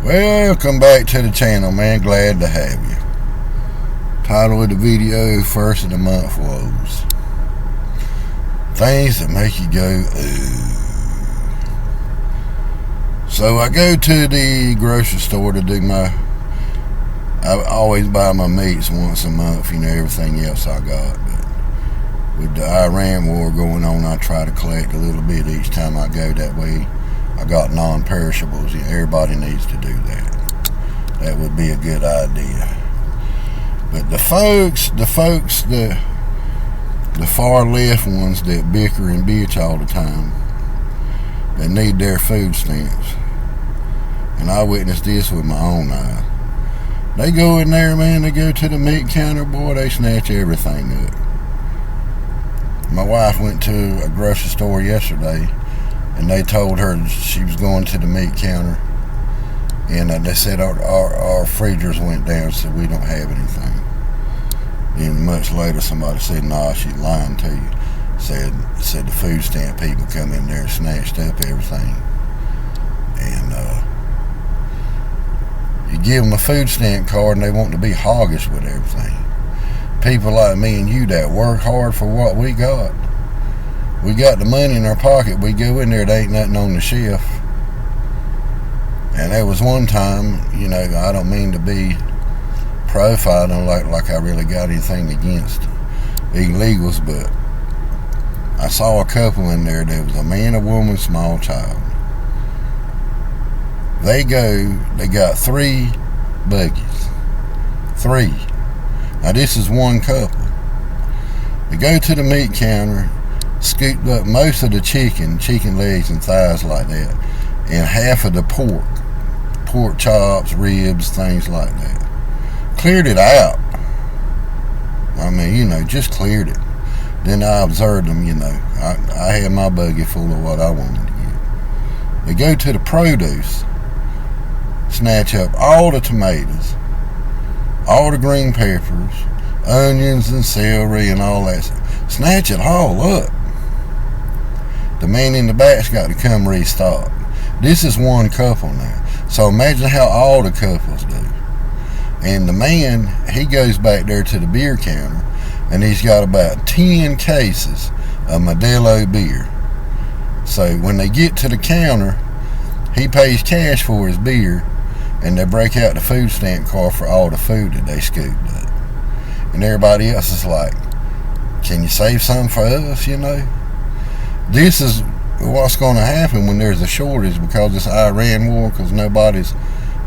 Welcome back to the channel, man. Glad to have you. Title of the video, first of the month woes. Things that make you go, ooh. So I go to the grocery store to do I always buy my meats once a month, everything else I got. But with the Iran war going on, I try to collect a little bit each time I go. That way I got non-perishables. Everybody needs to do that. That would be a good idea. But the far left ones that bicker and bitch all the time, that need their food stamps. And I witnessed this with my own eyes. They go in there, man, they go to the meat counter, boy, they snatch everything up. My wife went to a grocery store yesterday, and they told her she was going to the meat counter, and they said our freezers went down, so we don't have anything. And much later somebody said, nah, she's lying to you. Said the food stamp people come in there and snatched up everything. And you give them a food stamp card and they want to be hoggish with everything. People like me and you that work hard for what we got. We got the money in our pocket. We go in there, there ain't nothing on the shelf. And there was one time, I don't mean to be profiling like I really got anything against illegals, but I saw a couple in there. There was a man, a woman, small child. They got 3 buggies. 3. Now this is one couple. They go to the meat counter, scooped up most of the chicken legs and thighs like that, and half of the pork chops, ribs, things like that. Cleared it out. I mean, just cleared it. Then I observed them, I had my buggy full of what I wanted to get. They go to the produce, snatch up all the tomatoes, all the green peppers, onions and celery and all that. Snatch it all up. The man in the back's got to come restock. This is one couple now. So imagine how all the couples do. And the man, he goes back there to the beer counter, and he's got about 10 cases of Modelo beer. So when they get to the counter, he pays cash for his beer, and they break out the food stamp card for all the food that they scooped up. And everybody else is like, can you save some for us, This is what's going to happen when there's a shortage because this Iran war, because nobody's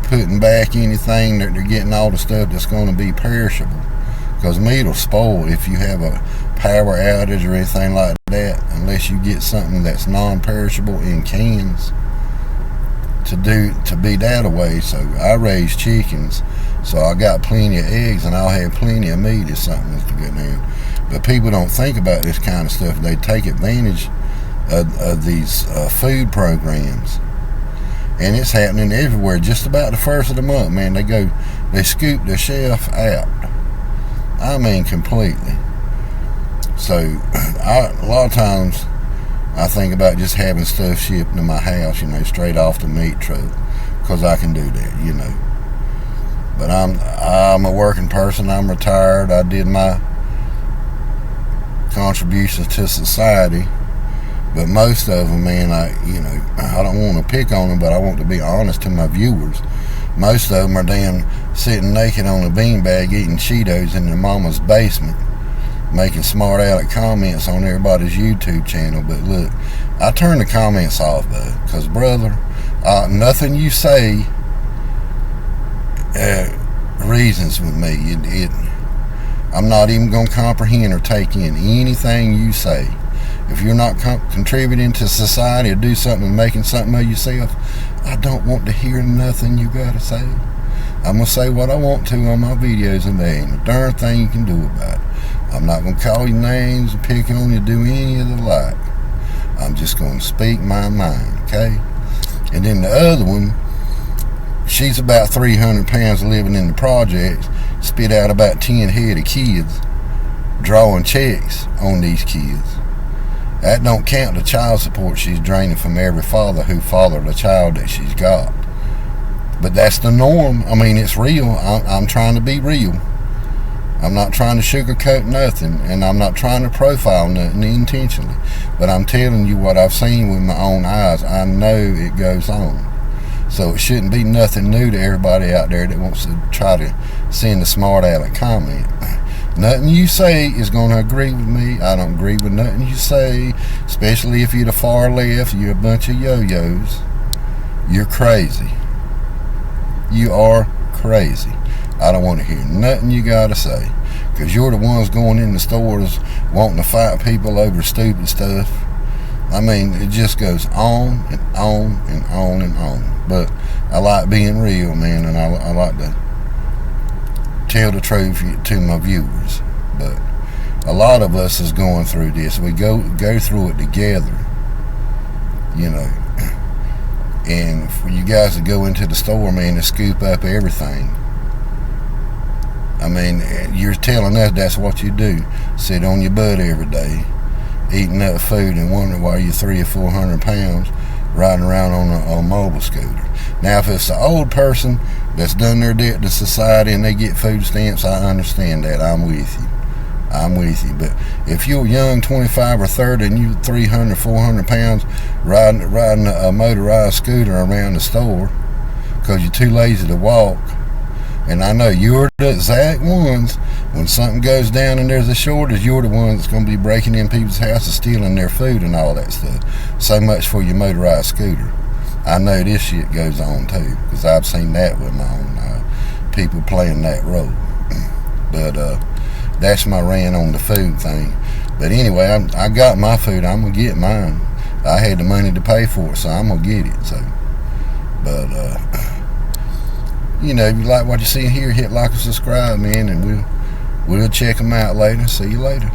putting back anything. They're getting all the stuff that's going to be perishable. Because meat will spoil if you have a power outage or anything like that, unless you get something that's non-perishable in cans to be that away. So I raise chickens, so I got plenty of eggs, and I'll have plenty of meat if something was to go down. But people don't think about this kind of stuff. They take advantage of these food programs, and it's happening everywhere. Just about the first of the month, man, they scoop the shelf out. I mean, completely. So a lot of times I think about just having stuff shipped to my house, straight off the meat truck, because I can do that, But I'm a working person. I'm retired. I did my contributions to society, but most of them, man, I don't want to pick on them, but I want to be honest to my viewers. Most of them are damn sitting naked on a beanbag eating Cheetos in their mama's basement, making smart aleck comments on everybody's YouTube channel. But look, I turn the comments off, bud, because brother, nothing you say reasons with me. I'm not even going to comprehend or take in anything you say. If you're not contributing to society or do something, making something of yourself, I don't want to hear nothing you got to say. I'm going to say what I want to on my videos, and there ain't a darn thing you can do about it. I'm not going to call you names or pick on you, do any of the like. I'm just going to speak my mind, okay? And then the other one, she's about 300 pounds living in the projects, spit out about 10 head of kids, drawing checks on these kids. That don't count the child support she's draining from every father who fathered a child that she's got. But that's the norm. I mean, it's real. I'm trying to be real. I'm not trying to sugarcoat nothing, and I'm not trying to profile nothing intentionally. But I'm telling you what I've seen with my own eyes. I know it goes on. So it shouldn't be nothing new to everybody out there that wants to try to send a smart aleck comment. Nothing you say is going to agree with me. I don't agree with nothing you say, especially if you're the far left. You're a bunch of yo-yos. You're crazy. You are crazy. I don't want to hear nothing you got to say, because you're the ones going in the stores wanting to fight people over stupid stuff. I mean, it just goes on and on and on and on. But I like being real, man, and I like to tell the truth to my viewers. But a lot of us is going through this. We go through it together, you know. And for you guys to go into the store, man, and scoop up everything, I mean, you're telling us that's what you do. Sit on your butt every day, eating up food, and wonder why you're 300 or 400 pounds riding around on a mobile scooter. Now, if it's an old person that's done their debt to society and they get food stamps, I understand that. I'm with you. But if you're young, 25 or 30, and you're 300, 400 pounds riding a motorized scooter around the store because you're too lazy to walk, and I know you're the exact ones, when something goes down and there's a shortage, you're the ones that's going to be breaking in people's houses, stealing their food and all that stuff. So much for your motorized scooter. I know this shit goes on too, because I've seen that with my own people playing that role. But that's my rant on the food thing. But anyway, I got my food. I'm going to get mine. I had the money to pay for it, so I'm going to get it. So, but you know, if you like what you see here, hit like and subscribe, man, and we'll check them out later. See you later.